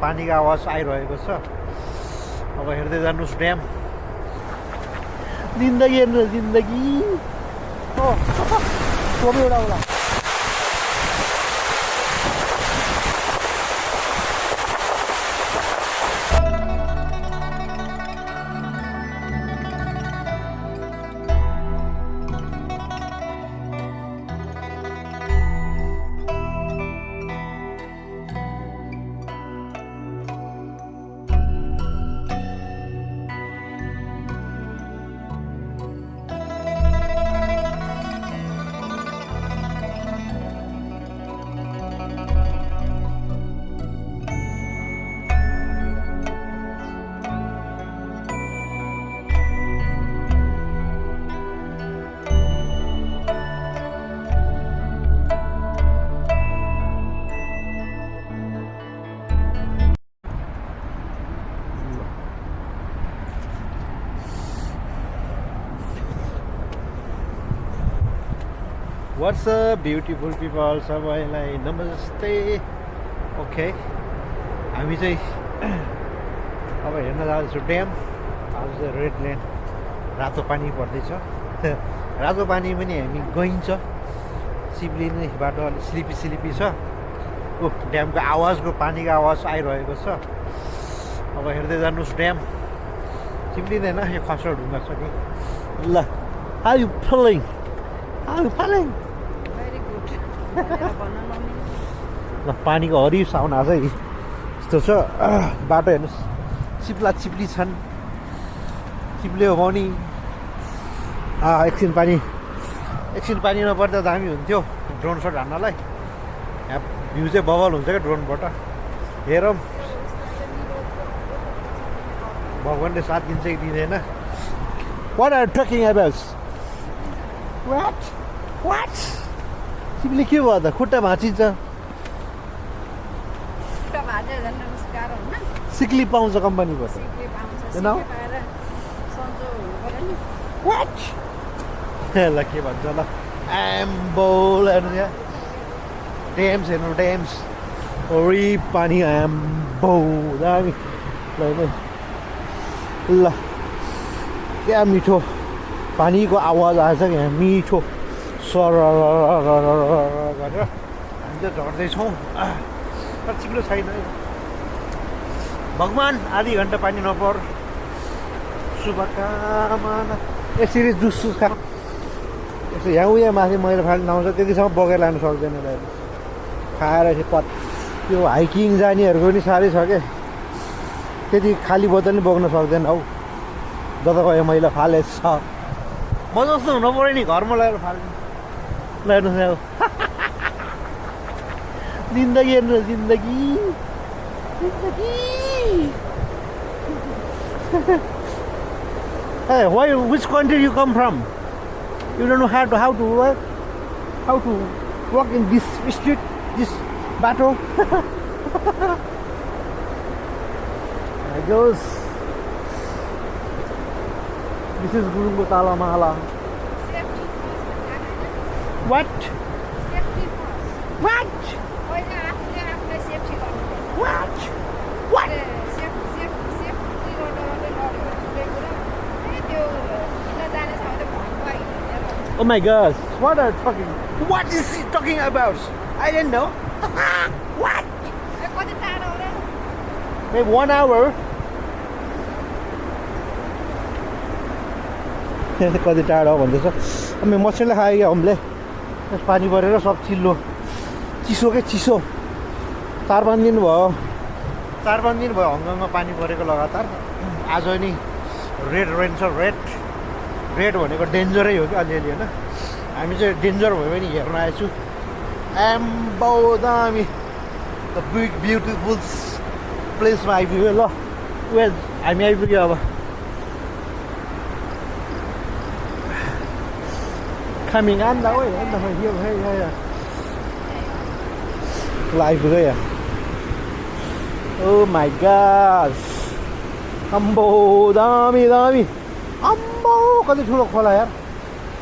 पानीको आवाज आइरहेको छ। अब हेर्दै जानुहोस् ड्याम। जिन्दगी हेर्नु जिन्दगी हो एउटा होला। What's up beautiful people, सबैलाई नमस्ते। ओके हामी चाहिँ अब हेर्न जाँदैछौँ ड्याम। आज चाहिँ रेड ल्यान्ड रातो पानी पर्दैछ। रातो पानी पनि हामी गइन्छ। सिप्ली नै बाटो अलिक स्लिपी छ। ओ ड्यामको आवाजको पानीको आवाज आइरहेको छ। अब हेर्दै जानुहोस् ड्याम। चिप्लिँदैन यो खसो ढुङ्गा छ नि। ल हाउ यु फिलिङ? ल पानीको हरियो साउन्ड आज यस्तो छ। बाटो हेर्नुहोस् चिप्ली छन्। चिप्लियो भने एकछिन पानी नपर्दा दामी हुन्थ्यो ड्रोन सट हान्नलाई। यहाँ भ्यू चाहिँ बबल हुन्छ क्या ड्रोनबाट। हेरौँ भगवान्ले साथ दिन्छ कि दिँदैन। What are you talking about? What? तिमीले के भयो त? खुट्टा भाँचिन्छ। सिक्ली पाउँछ कम्पनीबाट। ल के भन्छ ल एम्बोल हेर्नु यहाँ ड्याम्स हेर्नु ड्याम्स वरि पानी एम्बो दामी। ल क्या मिठो पानीको आवाज आएछ क्या मिठो सर गरेर हामी चाहिँ झर्दैछौँ। तर चिप्लो छैन। भगवान् आधी घन्टा पानी नपर शुभकामना। यसरी जुस खा यसो यहाँ माथि मैला फाल्नु आउँछ त्यतिसम्म बगेर लानु सक्दैन। खाएर पट त्यो हाइकिङ जानेहरूको पनि साह्रै छ क्या। त्यति खाली बोतल नि बोक्न सक्दैन हौ। जता गयो मैला फालेछ। म जस्तो हुनु पऱ्यो नि घरमा लगेर फाल्नु। ल हेर्नुहोस् जिन्दगी हेर्नु जिन्दगी। Hey, which country you come from? You don't know how to walk in this street, this battle. There goes. This is Gurungo Tala Mahala. What? What? What? Oh my gosh, what are you talking? What is he talking about? I didn't know. What? Maybe 1 hour. कति टाढो भन्दैछ। अनि मछली खायो क्या हमले। पानी परेर सब चिसो के चिसो। 4-5 दिन भयो हङकङमा पानी परेको लगातार। आज नि रेड रेन छ। रेड भनेको डेन्जरै हो कि अलिअलि होइन। हामी चाहिँ डेन्जर भयो भने हेर्न आएछु। एम्बो दामी द बिग ब्युटिफुल प्लेसमा आइपुग्यो। ल वेल हामी आइपुग्यो अब। Coming on that way, here. Live there. Oh my gosh. Ambo, dami. Ambo, कति ठुलो खोला यार।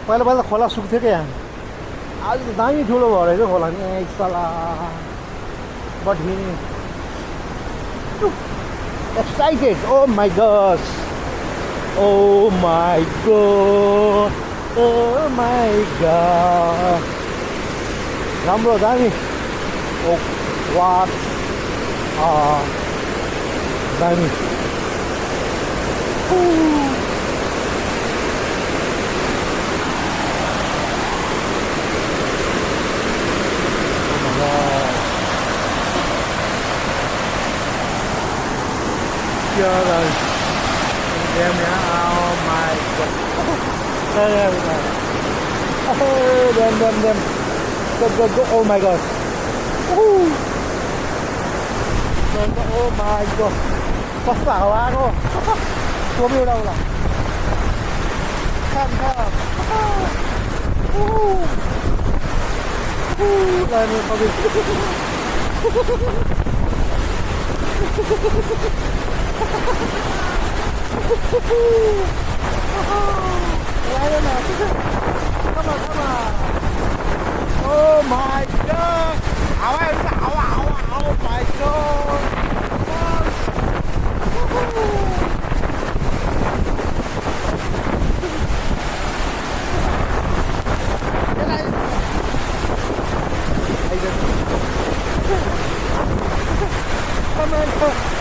पहिला खोला सुक्थ्यो क्या यहाँ। आज त दामी ठुलो भएर खोला नि एक साला। But Excited. Oh my gosh. Oh my god. Oh my god. राम्रो दामी. Oh what? दामी. Yeah, damn yeah, oh my god. Oh, damn. Go, oh my god. Oh my god. Có xảo á cô. Xuống yêu đâu là. Xem. Đây mình có gì. Come on. Oh my god. Oh my god.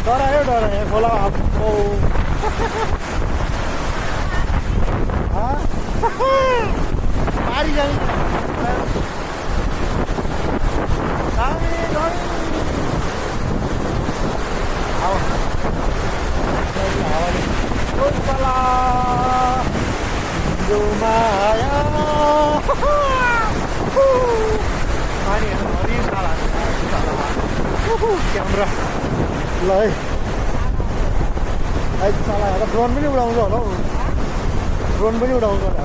डर आयो खोला आपको पारी जाने camera ल है साला हेर ड्रोन पनि उडाउँछ होला हौ ड्रोन पनि उडाउँछ होला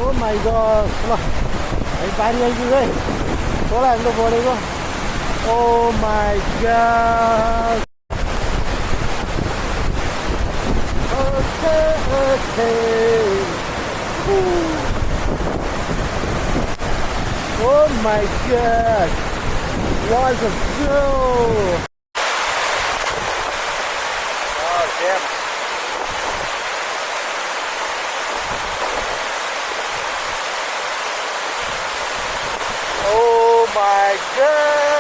ओ माई गड ल है पारी आइपुग्यो है खोला हाम्रो बढेको oh my god okay Oh my god! What a goal! Oh damn! Oh my god!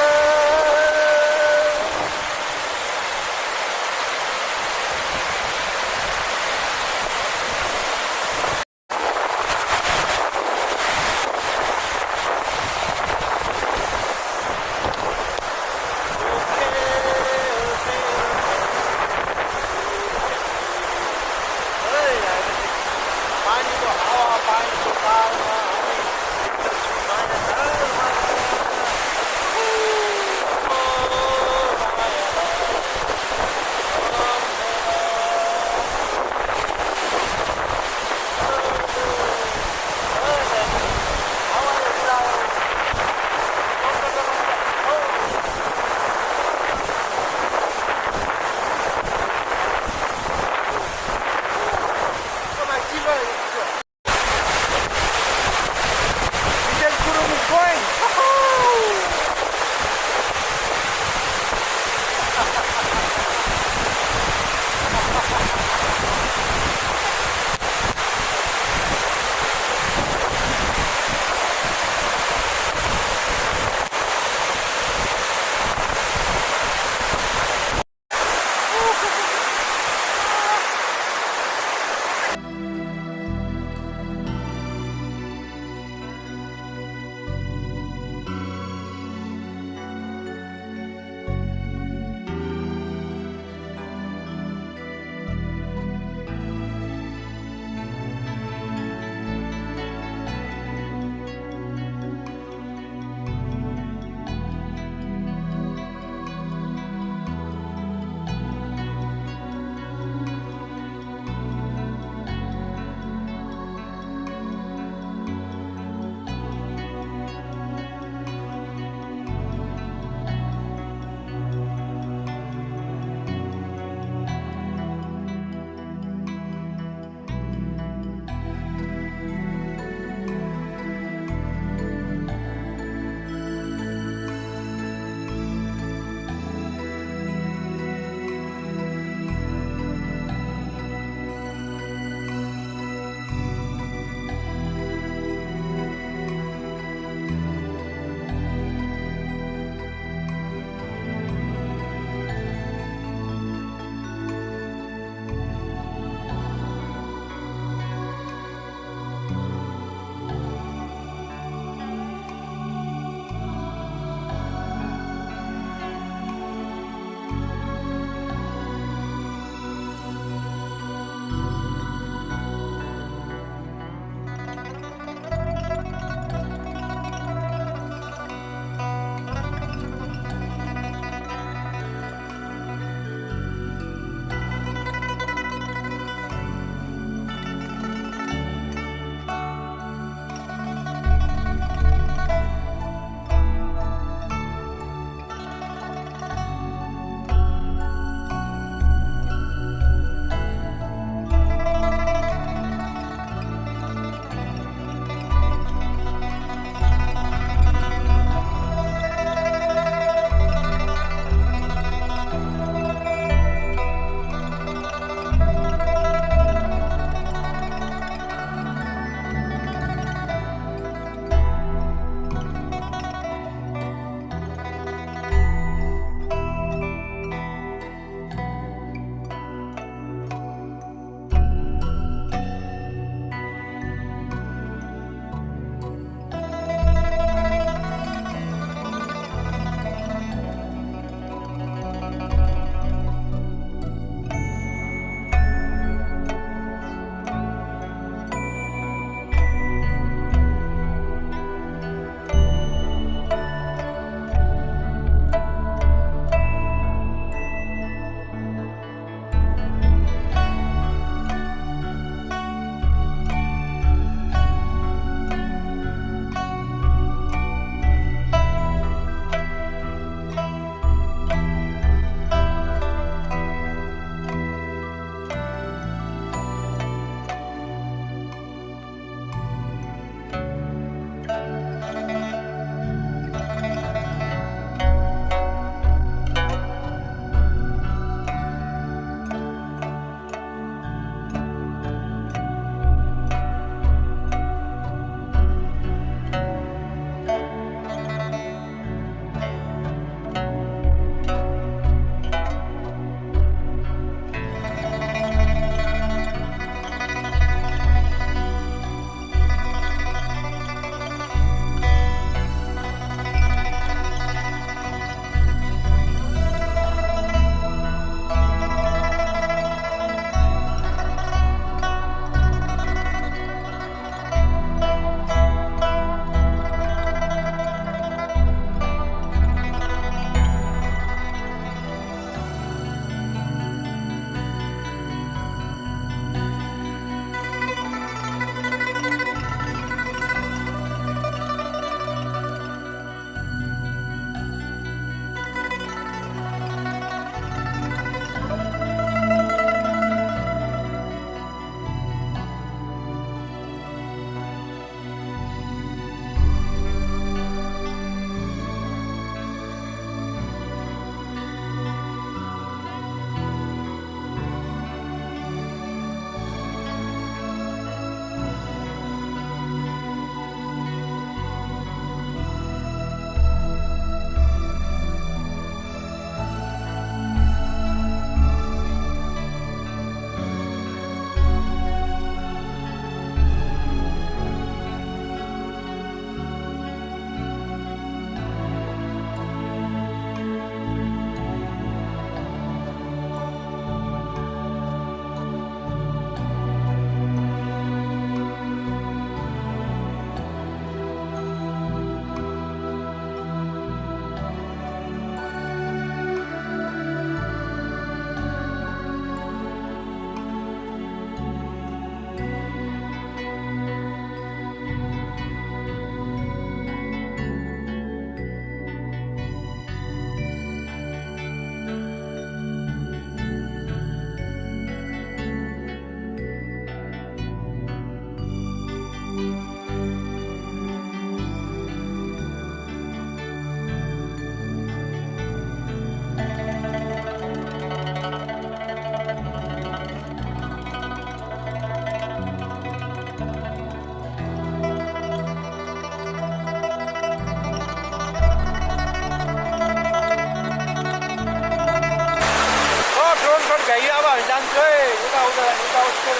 Okay यो अब हामी जान्छु है उता उता उता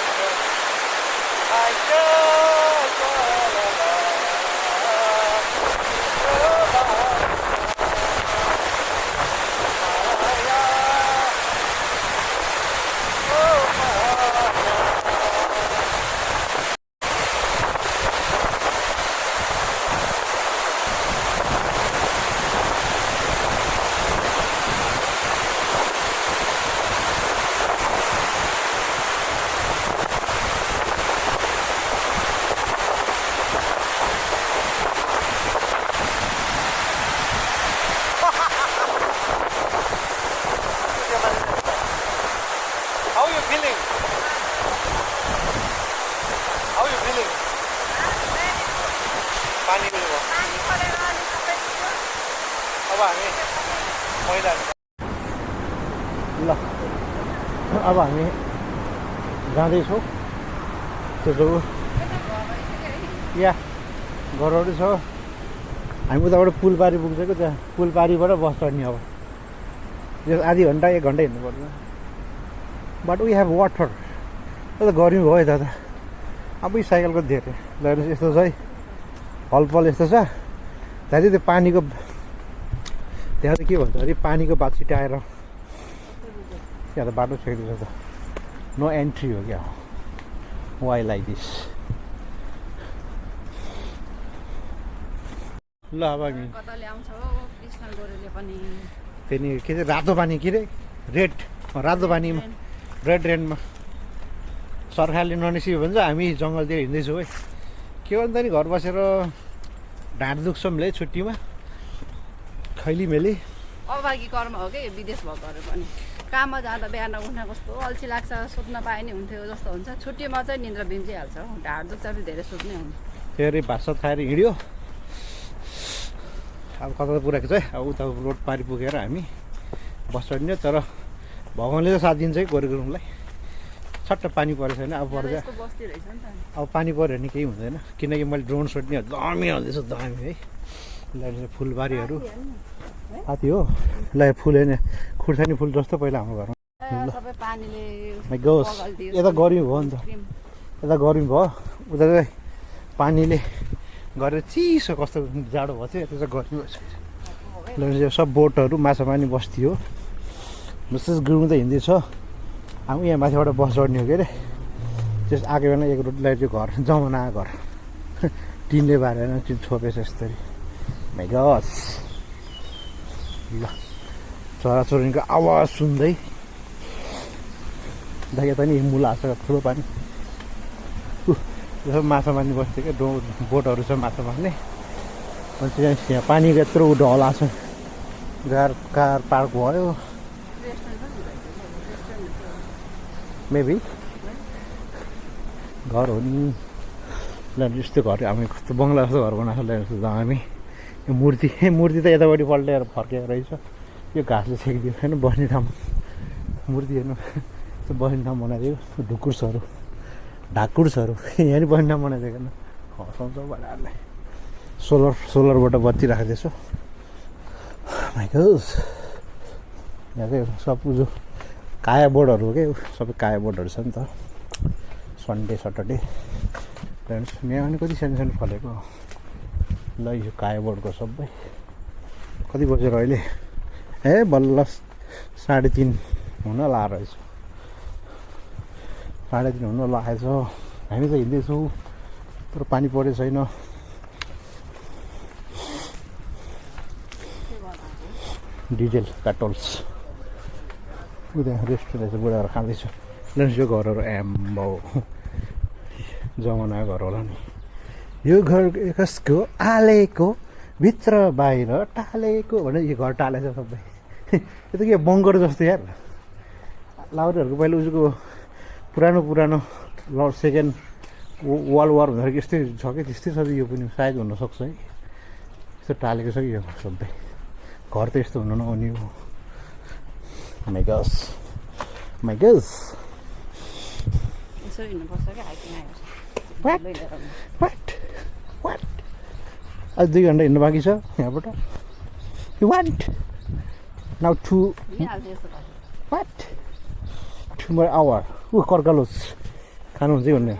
How are you feeling? How are you feeling? पानी पनि भयो अब हामी पहिला ल अब हामी जाँदैछौँ त्यो या घरहरू छ हामी उताबाट पुलपारी पुग्छौँ त्यहाँ पुलपारीबाट बस चढ्ने अब आधी घन्टा 1 घन्टा हिँड्नु पर्छ बट वी हेभ वाटर त गर्मी भयो यता त अब साइकलको धेरै ल हेर्नुहोस् यस्तो छ है हलपल यस्तो छ त्यहाँ चाहिँ त्यो पानीको त्यहाँ चाहिँ के भन्छ अरे पानीको बात छिटाएर त्यहाँ त बाटो छेक्दैछ त नो एन्ट्री हो क्या वाइ लाइक दिस ल अब हामी फेरि के चाहिँ रातो पानी के अरे रेड रातो पानीमा रेड रेन्टमा सरकारले ननिस्क्यो भन्छ हामी जङ्गलतिर हिँड्दैछौँ है के भन्छ नि घर बसेर ढाँड दुख्छौँ है छुट्टीमा खैली मेली अभागी कर्म हो कि विदेश भएकोहरू पनि काममा जाँदा बिहान उठ्न कस्तो अल्छी लाग्छ सुत्न पाए नि हुन्थ्यो जस्तो हुन्छ छुट्टीमा चाहिँ निन्द्रा बिम्जिहाल्छ ढाड दुख्छ पनि धेरै सुत्नै हुन्छ फेरि भात सात खाएर हिँड्यो अब कता पुऱ्याएको छ है अब उता रोड पारी पुगेर हामी बस चढ्ने तर भगवान्ले त साथ दिन्छ है गोरेगुरुङलाई छट्ट पानी परेको छैन अब पर्छ अब पानी पऱ्यो भने केही हुँदैन किनकि मैले ड्रोन सोट नि दामी हाल्दैछु दामी है ल फुलबारीहरू हात्ती हो ल फुल होइन खुर्सानी फुल जस्तो पहिला हाम्रो घरमा गयोस् यता गर्मी भयो नि त यता गर्मी भयो उता चाहिँ पानीले गरेर चिसो कस्तो जाडो भएको थियो यता चाहिँ गर्मी भइसक्यो सब बोटहरू माछा पानी बस्ती हो विशेष गुरुङ त हिँड्दै छ अब यहाँ माथिबाट बस चढ्ने हो के अरे त्यस आएको बेला एक रोडलाई त्यो घर जमाना घर टिनले बारेर त्यो छोपेछ यस्तरी गस ल चराचुरुङ्गीको आवाज सुन्दै यता नि मुला आएको ठुलो पानी यसो माछा मार्ने बस्थ्यो क्या बोटहरू छ माछा मार्ने अनि त्यहाँ पानीको यत्रो ढला छ कार पार्क भयो मेबी घर हो नि ल यस्तो घर हामी कस्तो बङ्गला जस्तो घर बनाएको छ जस्तो हामी यो मूर्ति त यतापट्टि पल्टेर फर्केको रहेछ यो घाँसले छेकिदियो होइन बस्ने ठाउँ मूर्ति हेर्नु यस्तो बस्ने ठाउँ बनाइदिएको ढाकुर्सहरू यहाँ नि बस्ने ठाउँ बनाइदिएको होइन हँसाउँछ बडाहरूलाई सोलरबाट बत्ती राख्दैछ माइकल्स यहाँ चाहिँ सब जो काया बोर्डहरू हो क्या सबै काया बोर्डहरू छ नि त सन्डे सटरडे यहाँ पनि कति सानो सानो फलेको ल यो काया बोर्डको सबै कति बजेर अहिले ए बल्ल 3:30 हुन ला रहेछ 3:30 हुन लागेछ हामी त हिँड्दैछौँ तर पानी परेको छैन डिजेल पेट्रोल्स उता रेस्टुरेन्ट छ बुढाहरू खाँदैछ लन्च यो घरहरू एम्बो जमाना घर होला नि यो घर कसको आलेको भित्र बाहिर टालेको भने यो घर टालेछ सबै यो त के बङ्कर जस्तो यार लाउरेहरूको पहिला उसको पुरानो सेकेन्ड वर्ल्ड वार हुँदाखेरि यस्तै छ कि त्यस्तै छ यो पनि सायद हुनसक्छ है यस्तो टालेको छ कि यो सबै घर त यस्तो हुन नआउने हो My girls. What? अझ 2 घन्टा हिँड्नु बाँकी छ यहाँबाट You want? Now 2. What? per hour. कर्कलोस खानुहुन्छ कि भन्ने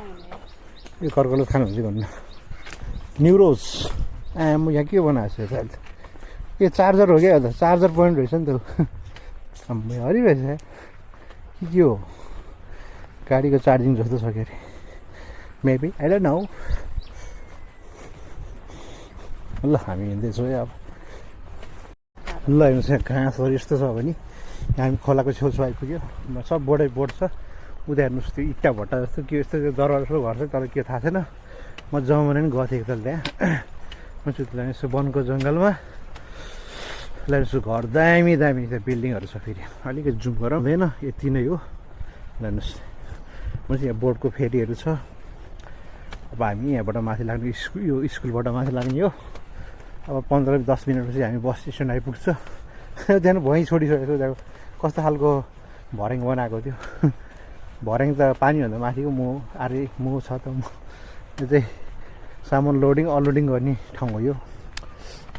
यो कर्कलोस खानुहुन्छ कि भन्ने न्युरोज म यहाँ के बनाएको छु सायद यो चार्जर हो क्या चार्जर पोइन्ट रहेछ नि त हरिरहेछ के हो गाडीको चार्जिङ जस्तो छ के अरे मेबी आई डोन्ट नो ल हामी हिँड्दैछौँ है अब ल हेर्नुहोस् यहाँ घाँसहरू यस्तो छ भने हामी खोलाको छेउछाउ आइपुग्यो सब बोर्डै बोर्ड छ उता हेर्नुहोस् त्यो इट्टा भट्टा जस्तो के यस्तो दरबार जस्तो घर छ तर के थाहा छैन म जाउँ भने पनि गएको थिएँ एकताल त्यहाँ म चाहिँ यसो वनको जङ्गलमा यसो घर दामी दामी त्यहाँ बिल्डिङहरू छ फेरि अलिकति जुम गरौँ हुँदैन यति नै हो हेर्नुहोस् म चाहिँ यहाँ बोर्डको फेरीहरू छ अब हामी यहाँबाट माथि लाग्ने यो स्कुलबाट माथि लाग्ने हो अब 15-10 मिनटपछि हामी बस स्ट्यान्ड आइपुग्छ त्यहाँ भुइँ छोडिसकेको त्यहाँ कस्तो खालको भर्याङ बनाएको थियो भर्याङ त पानीभन्दा माथिको मुह छ त यो चाहिँ सामान लोडिङ अनलोडिङ गर्ने ठाउँ हो यो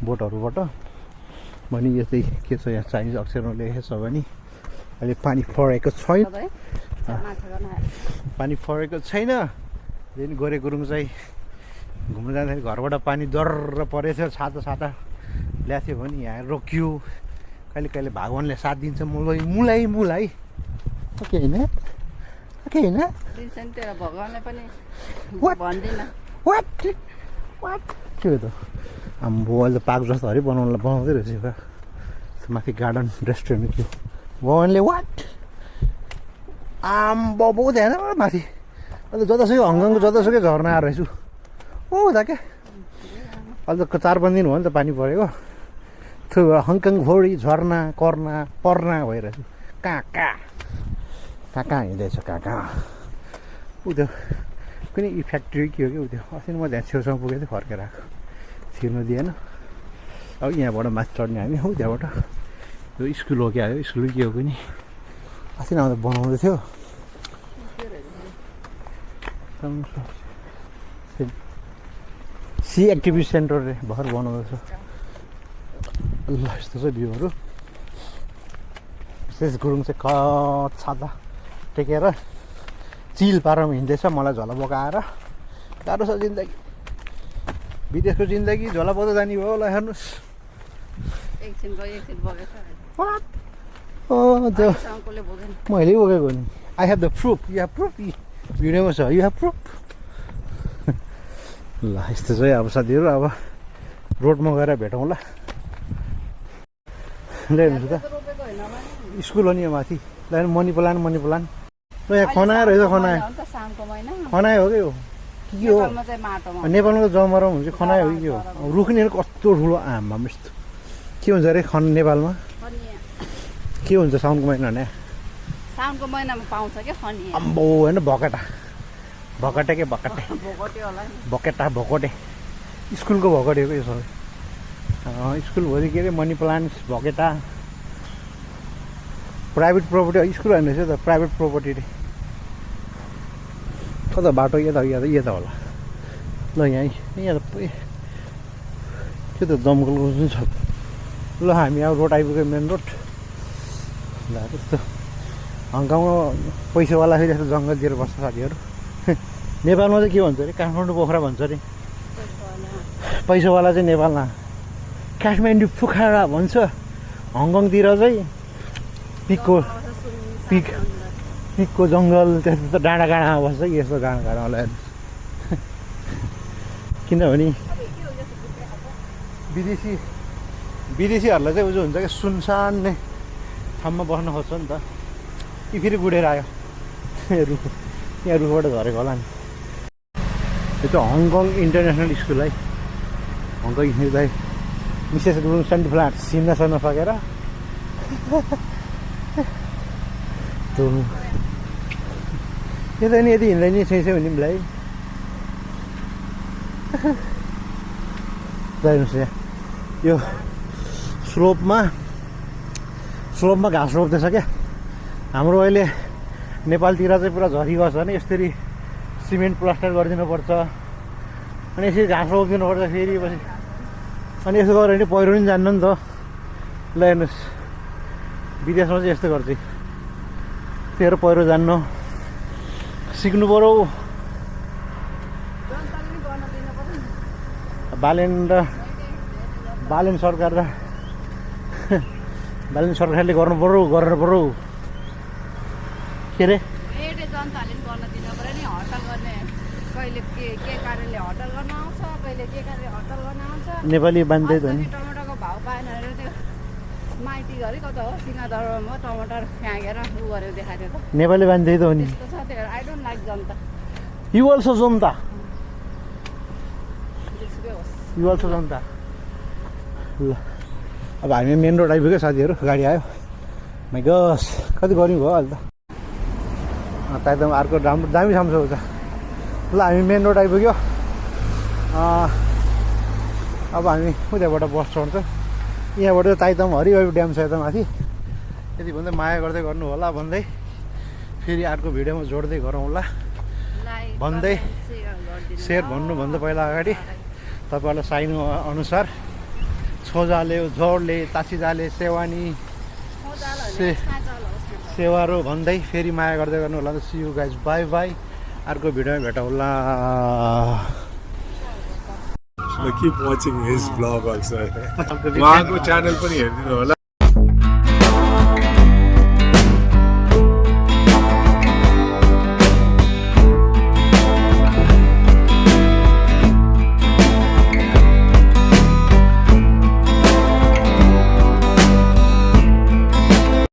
बोटहरूबाट भने यो चाहिँ के छ यहाँ चाइनिज अक्षरमा लेखेको छ भने अहिले पानी फरेको छैन पानी फरेको छैन फेरि गोरे गुरुङ चाहिँ घुम्न जाँदाखेरि घरबाट पानी डर्र परेछ छाता छाता ल्याएको थियो भने यहाँ रोकियो कहिले कहिले भगवान्ले साथ दिन्छ मुलाई के होइन के होइन भगवान्ले पनि वाट के हो त आम्बो अहिले त पार्क जस्तो हरि बनाउँदै रहेछ माथि गार्डन रेस्टुरेन्ट थियो भगवान्ले वाट आम्बो बहुत हेर्न माथि अहिले जतासुकै हङकङको जतासुकै झर्ना आएर रहेछु ओ दा क्या अहिले त 4-5 दिन भयो नि त पानी परेको त्यो हङकङ भोडी झर्ना पर्ना भइरहेछु कहाँ हिँड्दैछ कहाँ ऊ त्यो कुनै फ्याक्ट्री के हो कि ऊ त्यो अस्ति म त्यहाँ छेउछाउ पुगेको थिएँ फर्केर आएको छिर्नु दिएन अब यहाँबाट माथि चढ्ने हामी हौ त्यहाँबाट यो स्कुल हो क्या स्कुल के हो कुनै अस्ति आउँदा बनाउँदै थियो सी एक्टिभिटी सेन्टरले भर्खर बनाउँदैछ ल यस्तो छ भ्यूहरू विशेष गुरुङ चाहिँ छाता टेकेर चिल पारामा हिँड्दैछ मलाई झोला बोकाएर गाह्रो छ जिन्दगी विदेशको जिन्दगी झोला बोक्दै जाने भयो होला हेर्नुहोस् मैले बोकेको नि I have the proof you have proof भिडियोमा छ यु हेभ प्रुफ ल यस्तो चाहिँ अब साथीहरू अब रोडमा गएर भेटौँ ल हेर्नुहोस् त स्कुल हो नि यो माथि ल मनी प्लान ल यहाँ खनायो रहेछ खनायो हो कि हो के हो नेपालमा त जमरा हुन्छ खनायो हो कि के हो रुखनीहरू कस्तो ठुलो आमा यस्तो के हुन्छ अरे नेपालमा के हुन्छ साउनको महिना भने साउनको महिनामा पाउँछ क्या खनी अम्बो होइन भकटे स्कुलको भकटे हो कि यो सबै स्कुलभरि के अरे मनी प्लान्ट भकेटा प्राइभेट प्रोपर्टी स्कुल होइन रहेछ त प्राइभेट प्रोपर्टी रे कता बाटो यता होला ल यहाँ त्यो त जङ्गलको जुन छ ल हामी अब रोड आइपुग्यो मेन रोड ल त्यस्तो हङकङमा पैसावाला फेरि यस्तो जङ्गलतिर बस्छ साथीहरू नेपालमा चाहिँ के भन्छ अरे काठमाडौँ पोखरा भन्छ अरे पैसावाला चाहिँ नेपालमा काठमाडौँ पोखरा भन्छ हङकङतिर चाहिँ पिकको जङ्गल त्यस्तो त डाँडामा बस्छ कि यस्तो डाँडामा किनभने विदेशीहरूलाई चाहिँ उयो हुन्छ कि सुनसान नै ठाउँमा बस्न खोज्छ नि त कि फेरि गुडेर आयो रुख यहाँ रुखबाट झरेको होला नि यो चाहिँ हङकङ इन्टरनेसनल स्कुल है हङकङ स्कुललाई मिसेस गुरुङ सेन्ट फ्ल्याट सिन्न सकेर यता नि यदि हिँड्दै नि छैछ भने मलाई हेर्नुहोस् यहाँ यो स्लोपमा घाँस रोप्दैछ क्या हाम्रो अहिले नेपालतिर चाहिँ पुरा झरी गर्छ भने यसरी सिमेन्ट प्लास्टर गरिदिनुपर्छ अनि यसरी घाँस रोपिदिनुपर्छ फेरि पछि अनि यसो गऱ्यो भने पहिरो पनि जान्न नि त ल हेर्नुहोस् विदेशमा चाहिँ यस्तो गर्छ तेरो पहिरो जान्नु सिक्नु पऱ्यो। जनताले नि गर्न दिनु पर्यो नि। बालेन सरकार र बालेन सरकारले गर्नु पऱ्यो गरेर पऱ्यो के अरे एउटै जनताले नि गर्न दिनु पऱ्यो नि। हडताल गर्ने कहिले के कारणले हडताल गर्न आउँछ, कहिले के कारणले हडताल गर्न आउँछ। नेपाली बान्दै त नि टमाटरको भाउ पाएन अरे त्यो माइती घरि कता हो सिंहदरबारमा टमाटर फ्याँकेर उ गरेर देखाएको त नेपाली बान्दै त हो नि। त्यस्तो छ त्यो। I don't like Janata. You also जनता, जेसुकै होस्। यु अल्सो जनता। ल अब हामी मेन रोड आइपुग्यो साथीहरू, गाडी आयो। माइ गस कति गर्मी भयो अहिले त एकदम अर्को राम्रो दामी साम्रो छ। ल हामी मेन रोड आइपुग्यो। अब हामी उताबाट बस चढ्छौँ। यहाँबाट ताइतम हरिबाबु ड्याम छ यता माथि। यति भन्दै माया गर्दै गर्नु होला भन्दै फेरि अर्को भिडियोमा जोड्दै गरौँला भन्दै सेयर भन्नुभन्दा पहिला अगाडि तपाईँहरूलाई साइनु अनुसार छोजाले जोडले तासिजाले सेवानी सेवारो भन्दै फेरि माया गर्दै गर्नु होला। See you guys, bye bye. अर्को भिडियोमा भेटौँला। Keep watching his vlog also. उहाँको च्यानल पनि हेरिदिनु होला।